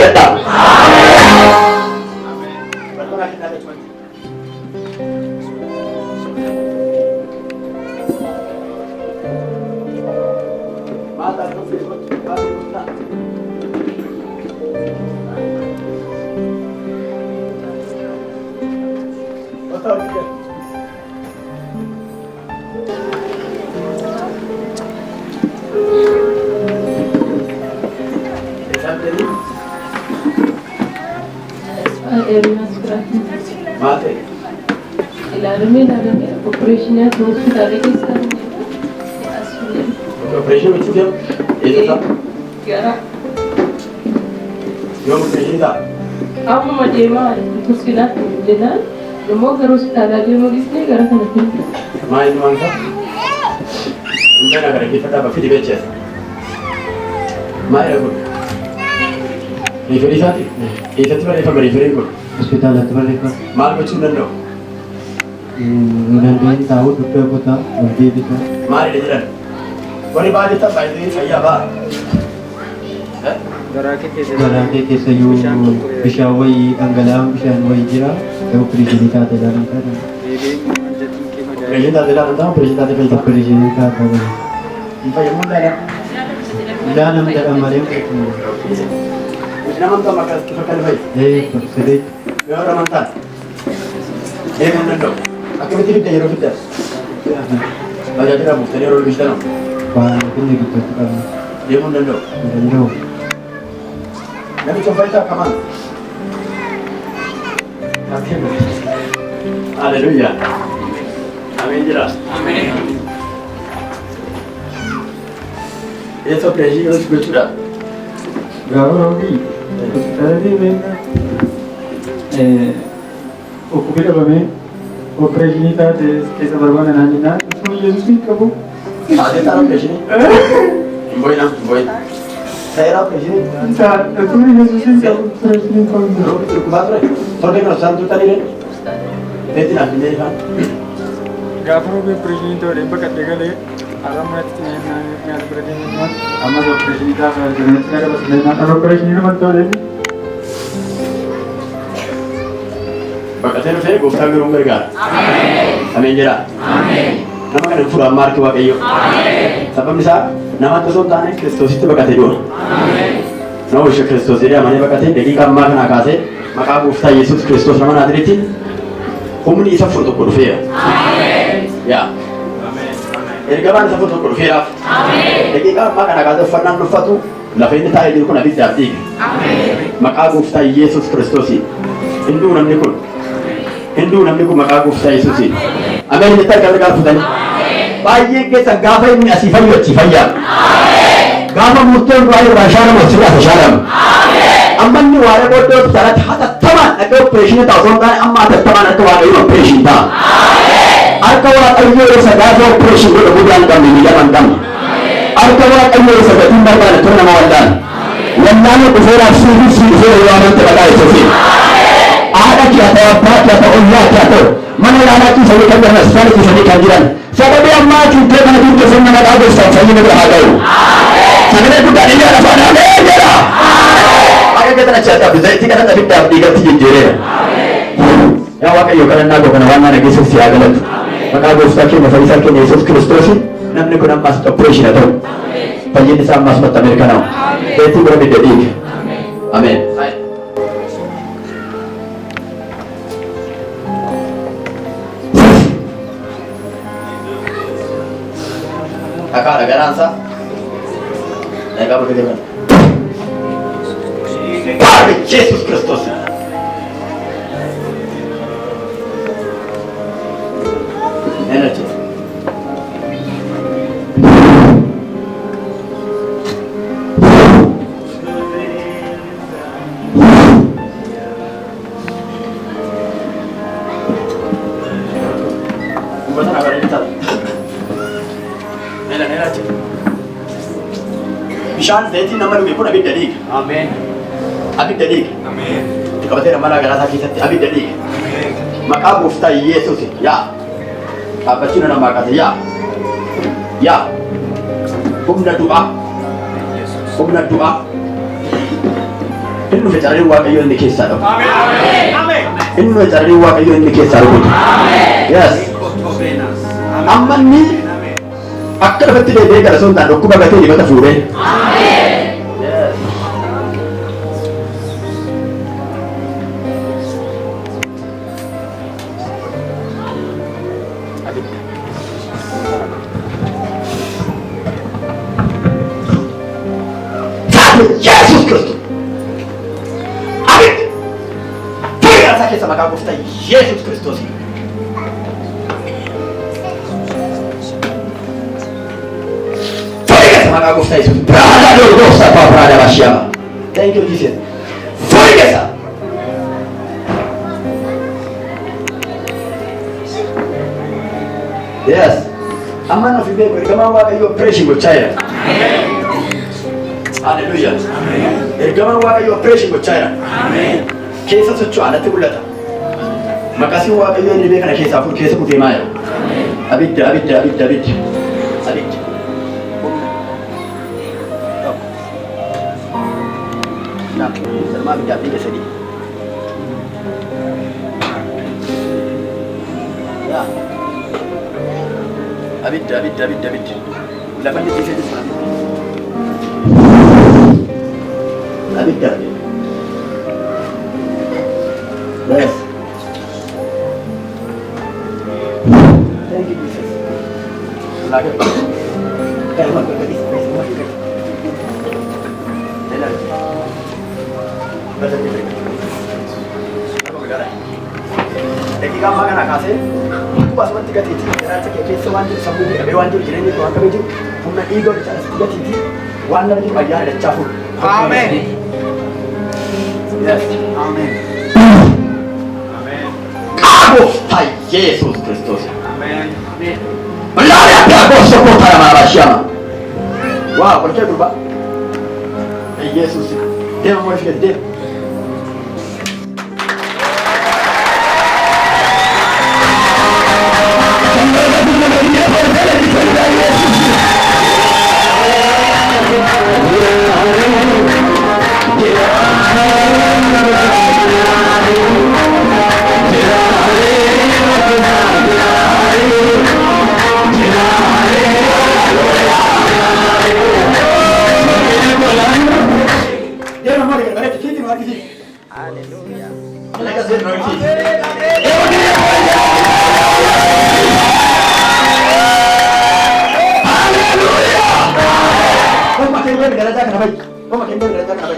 argadha. Mate. Ilaalume ilaalume opereeshinii hospitaalii keessa Opereeshinii bitti deemu eessa? gara Yoo opereeshinii ta'a? amma deemaa hospitaalaatti jedhaan immoo gara hospitaalaa deemuu dhiisnee gara kanatti Maal inni waan ta'a? Injana gara keessa dhaabaa fidi beecheessa. Maal jedha kun? Riiferii isaati? Eessatti barreeffama riiferiin kun? Hospitaalatti barreeffama. Maal gochuu danda'u? Dandeen taa'uu dugda kutaa ol deebisa. Maalidha jedhan? Warri baadiyyaa baay'ee fayyaa ba'a. Garaa kee keessa yoo bishaan wayii dhangala'aan bishaan wayii jira yoo opereeshinii taate ilaalan taate. Opereeshinii taate ilaalan ta'a opereeshinii taate fayyada. Opereeshinii taate Hin fayyamuu ilaalan. ilaalan jedhan malee Namoota maqaa fakkaan fayyada. siree Yoo ramantaan deemuu hin danda'u. Akkamitti fidda yeroo fidda? Tajaajila buuftanii yeroo dubbistan waan inni gidduutti qabu deemuu hin danda'u. hin danda'u. Namicha fayyisaa qaban. Haleluuyaa. Ameen jira. Eessa opereeshinii yoo gochuudha? Gaafa hojii hospitaalatti beekna dhukkubni dhabamee opereeshinii taate keessa barbaada naan jennaan sun Yesuusiin qabu. Taatee taara opereeshinii? Hin boo'inaa hin boo'in. Ta'eera opereeshinii? Sun Yesuusiin qabu opereeshinii qabu. Yeroo dhukkubaa ture? Torbee kana isaan turtanii ree? Beetti naaf hin deebi'an. Gaafa roobee opereeshinii ta'uu dheebba kadhee galee aramatti nyaata bira deemuudhaan ammas opereeshinii taasisaa jiranitti gara basirannaa opereeshinii namatti ta'uu dheebbi. Baqatee dhufee gooftaan garuu gargaara. Ameen jedhaa. Nama kana fuudhaan maarkii waaqayyo. Sababni isaa namatti osoo hin taane kiristoositti baqatee du'a. Nama ishee kiristoos jedhee amanee baqatee daqiiqa ammaa kanaa kaasee maqaa gooftaa Yesuus kiristoos nama Naaziriitti humni isa furu tokko dhufeera. Yaa. Ergamaan isa furu tokko dhufeeraaf. Daqiiqa ammaa kanaa kaasee uffannaan uffatu lafa inni taa'ee jiru kun abiddaaf dhiiga. Maqaa gooftaa Yesuus kiristoosiin. Hinduu namni kun. Hinduu namni kun maqaa gooftaa Yesuusiin. Ameen jettee akka gargaar futanii. Baay'een keessan gaafa inni asii fayyu achi fayyaa. Gaafa murtoon du'aa irraa shaanamu asirraa tashaanamu. Amma inni waa'ee booddee hospitaalatti hatattamaan akka opereeshinii ta'a osoo hin taane amma hatattamaan akka waaqayyoon opereeshinii ta'a. Harka waaqayyoo isa gaafa opereeshinii godha guddaa hin qabne miidhama hin qabne. Harka waaqayyoo isa gatiin barbaade tun nama wallaan. Wallaan dhufeeraaf siifii sii dhufeera yoo amante maqaa Yesuusiin. Haadha kee haa ta'u abbaa kee haa ta'u ollaa kee haa ta'u mana yaalaa keessanii kan jiran asfaala keessanii kan jiran sababii ammaa cuuttee kana duuba nama maqaa gooftaan fayyina bira haa ta'u. Sagalee guddaan illee lafaan ameen jedha. Akka keessan achi adda bizayitii kanatti abiddaaf dhiigatti jijjiireera. Yaa Waaqayyo kadhannaa koo kana waan na dhageessuuf si haa galatu. Maqaa gooftaa keenya fayyisaa keenya Yesuus Kiristoosiin namni kun ammaas opereeshinii haa ta'u. Fayyinni isaa ammaas matta mirkanaa'u. Beetii bira bidda dhiiga. Ameen. Kakak ada garansa. Naik apa kita? Pada Yesus Kristus. Energi. Bukan apa ini tak? Energi. Bishaan zayitiin nama dhuge kun abidda dhiiga. Ameen. Abidda dhiiga. Ameen. Itti qabatee nama garaasaa keessatti abidda dhiiga. Ameen. Maqaa gooftaa Yesuus yaa. Dhaabbachuun namaa kaase yaa. Yaa. Humna du'aa. Humna du'aa. Innu fecarri waaqayyo inni keessaa dhabu. Innu fecarri waaqayyo inni keessaa dhabu. Yes. Amma ni akka lafatti deebi'ee gara sontaan dhukkuba gatee dibata fuudhee. Yesus Kristus. Amin. Tuhan sakit sama kamu kita Yesus Kristus. Tuhan sama kamu kita Yesus. Berada dulu dosa Pak berada Masyama. Thank you Jesus. Tuhan sa. Yes. Aman of ibe ko kama wa kayo operation go chaya. Hallelujah. Ergaman waaqayyo operation gochaira. Amen. Keessa socho'u alatti mul'ata. Maqaan waaqayyo inni beekana keessaa fuudhu keessa deemaa jira. Abidda. Nah, sama abidda abidda sadi. Ya. Abidda. Lafa ni bisa disana. Abidda. Yes. Thank you, Jesus. Lagi. Kayak mana tadi? Enak. Baca ini. Apa bergerak? Lagi kamu makan apa sih? Aku pas mati kat itu. Cara cakap kisah wanjur sambil dia wanjur jadi ni tuan kami tu. Punya ego cara kat itu. Wanjur ni bayar ada campur. Amen. Yes. Amen. Aku hai Yesus Kristus. Amen. Melari aku sokong tanah Malaysia. Wah, percaya berubah. Yesus. Dia mau fikir dia. Haleluya. Kau makin bergerak kenapa? Kau makin bergerak kenapa?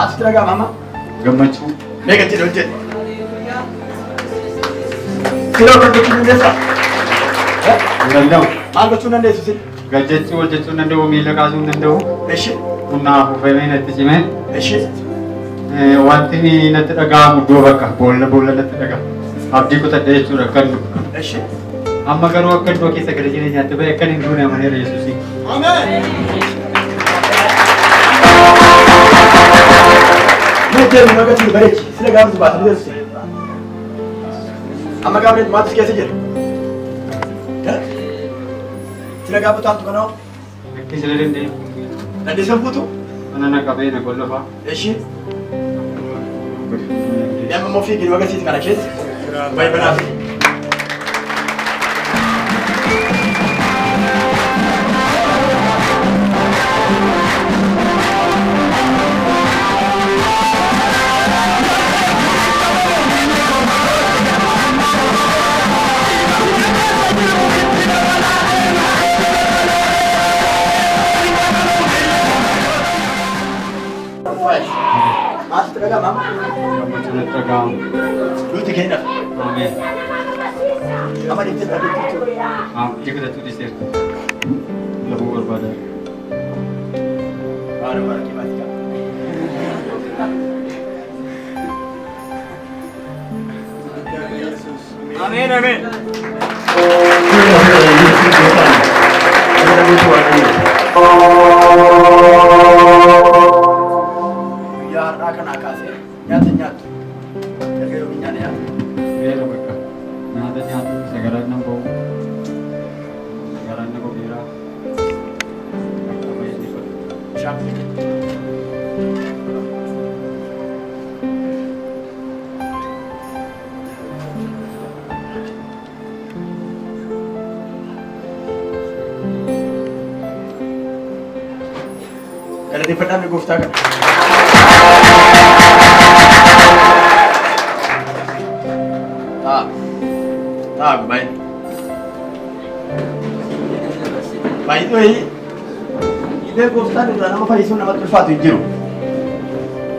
Maas tira gaa mama. Gammachuu. Meeqa jedhe hojjedhe. Siroo kan gochuu dandeessa. Danda'u. Maal gochuu dandeessu sin? Gajjachuu hojjechuu danda'u, miila kaasuu hin danda'u. Eshi. Humnaa afuufamee natti cimee. Eshi. Wanti natti dhaga'amu iddoo bakka boolla natti dhaga'a. Abdii kutadha jechuudha kan dhufu. Eshi. Amma garuu akka iddoo keessa gara jireenyaatti ba'e akka hin duune amaneera Yesuusi. Ameen. Meejeeru magatti bareechi sila gaafatu baasanii deessu. Amma gaafatu maatis keessa jira. Sila gaafatu hantu kanoo. Akka sila danda'e. Dandeessan fuutu. Mana na qabee na gollofa. Eshi. Nama immoo fiigin magasiiti kana keessa. Baay'ee banaaf. Maas tira gaa mama. Gammachuu natti dhaga'amu. Luuti kenna. Ameen. Amma dhiibtee dhabeetti. Eeggachuu dhiiseera. Lafuu barbaada. Baara baara kibaati qaba. Ameen ameen. Guyyaa har'aa kanaa kaasee nyaata nyaattu. Erga yoomiin nyaata nyaattu. Beela bakka. Nyaata nyaatu sagaraan nan ba'u. Sagaraan na gogeeraa. Akka baay'eeffatu. Bishaan fiigee. Galateeffadhaan gooftaa kana. Taa'u baay'ee. Baay'ee idee gooftaan irraa nama fayyisuun namatti ulfaatu hin jiru.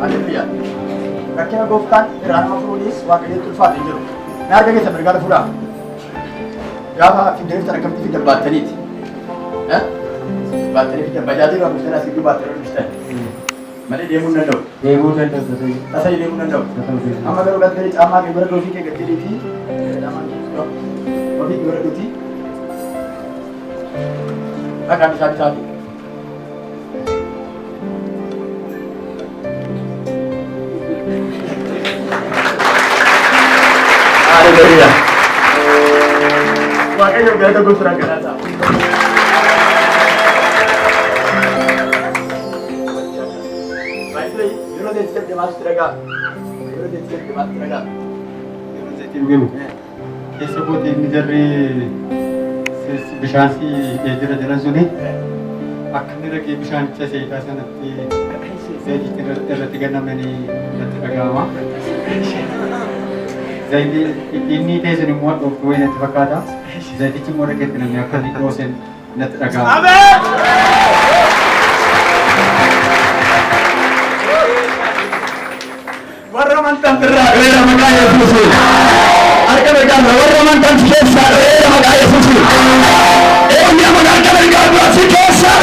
Haleluuyaa. Rakkina gooftaan irraa nama furuunis waaqayyotti ulfaatu hin jiru. Na harka keessa mirgaala fuudhaa. Gaafa fiddeeftan akkamitti fiddan baattaniiti. Baattanii fiddan bajaajila gooftaan asii gidduu baattanii hojjetan. Malee deemuu hin danda'u. Deemuu danda'u tasayyuu. Tasayyuu deemuu hin danda'u. Amma garuu galtee caamaa kee bira ofii kee gaddiitii. Ofii kee bira dhuutii. Dhagaan isaa bitaati. Haleluuyaa. Waaqayyo galata gooftaan kanaa ta'a. Baay'ee yeroo deemtee deemaas tiragaa. Yeroo deemtee deemaas tiragaa. Yeroo zayitii dhugamu. Keessa kootee inni jarri bishaan si jira jiran suni akka inni dhaqee bishaanicha seetaa sanatti zayitii irratti gannamanii natti dhaga'ama. Zayitii inni teessun immoo dhooftuu wayii natti fakkaata. Zayitichi immoo dhaqeetti namni akka inni dhoosen natti dhaga'ama. Warra amantan irraa dheera maqaa Yesuusiin. Harka mirgaan warra amantan keessaa dheera maqaa Yesuusiin. Eenyu amanaa harka mirgaan si keessaa